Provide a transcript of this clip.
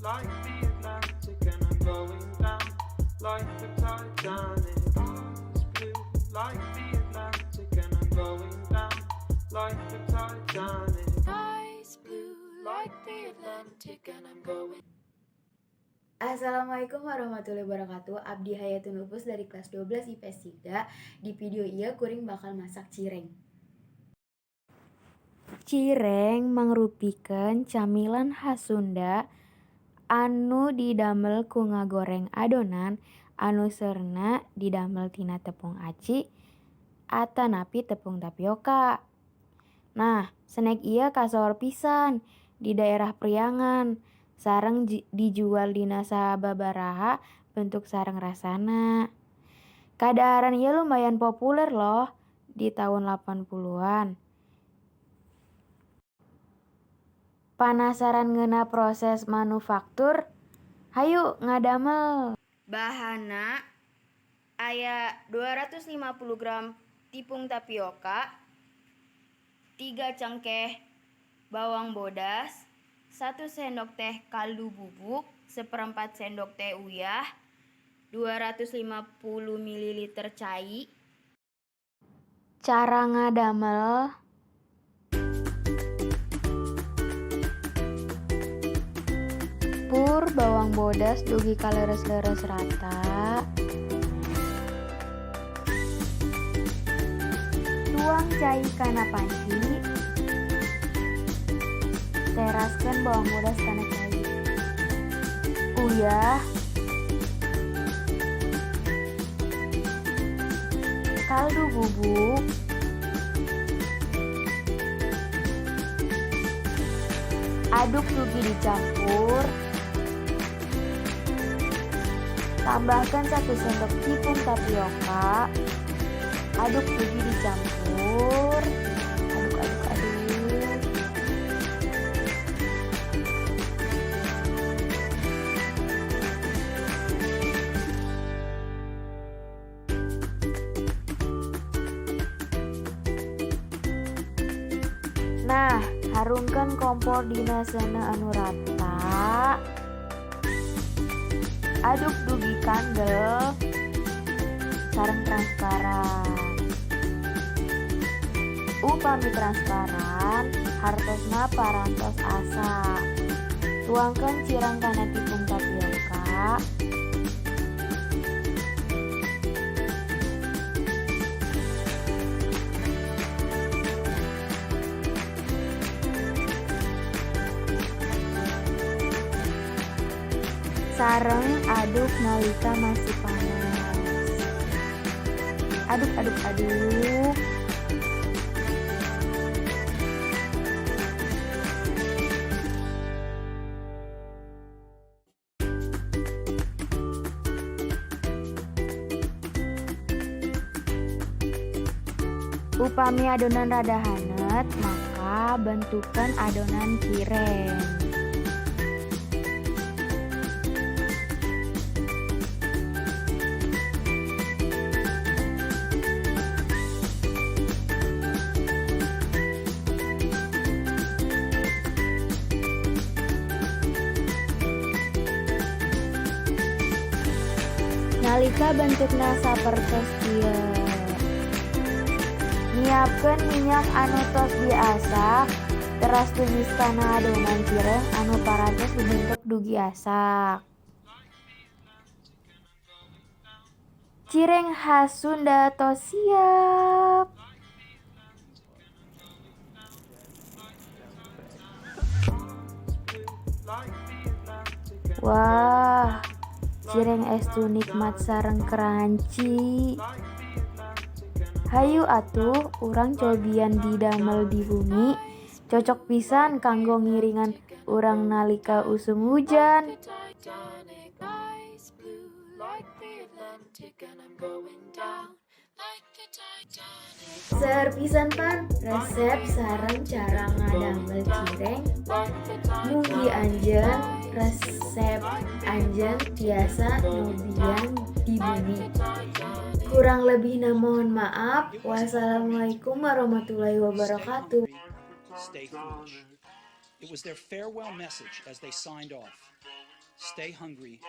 like the Atlantic, and I'm going down like the Titanic. Eyes blue like the Atlantic, and I'm going down like the Titanic. Eyes blue like the Atlantic, and I'm going. Assalamualaikum warahmatullahi wabarakatuh. Abdi Hayatun Upus dari kelas 12 IPS 3. Di video ieu kuring bakal masak cireng. Cireng mangrupikeun camilan khas Sunda anu didamel ku ngagoreng adonan anu seurna didamel tina tepung aci atanapi tepung tapioka. Nah, snack ieu kasohor pisan di daerah Priangan. Sareng dijual dina sababaraha bentuk sareng rasana. Kadaharan ieu lumayan populer loh di tahun 80-an. Panasaran ngeuna proses manufaktur? Hayu ngadamel. Bahanna aya 250 gram tepung tapioka, 3 cengkeh bawang bodas, 1 sendok teh kaldu bubuk, 1/4 sendok teh uyah, 250 ml cai. Cara ngadamel: pur bawang bodas dugi kaleres-leres rata. Tuang cai kana panci. Teraskeun bawang bodas kana cai. Uyah, kaldu bubuk, aduk dugi dicampur. Tambahkan 1 sendok tepung tapioka. Aduk dugi dicampur. Aduk. Nah, harungkeun kompor dina seuneu anu rata. Aduk dugi kandel sareng transparan. Upami transparan, hartosna parantos asa. Tuangkeun cireng kana tepung tapioka. Sareng aduk nalika masih panas. Aduk. Upami adonan rada hanet, maka bentukeun adonan cireng. Nalika bentukna sapertos kieu, nyiapkeun minyak anu tos diasak, teras tumis kana adonan cireng anu parantos dibentuk dugi asak. Cireng khas Sunda tos siap. Wah, cireng estu nikmat sareng crunchy. Hayu atuh urang cobian didamel di bumi. Cocok pisan kanggo ngiringan urang nalika usum hujan. Seueur pisan pan resep sareng cara ngadamel cireng. Mugi anjeun resep anjeun tiasa nubian di bumi. Kurang lebihna mohon maaf. Wassalamualaikum warahmatullahi wabarakatuh. Stay foolish. It was their farewell message as they signed off. stay hungry,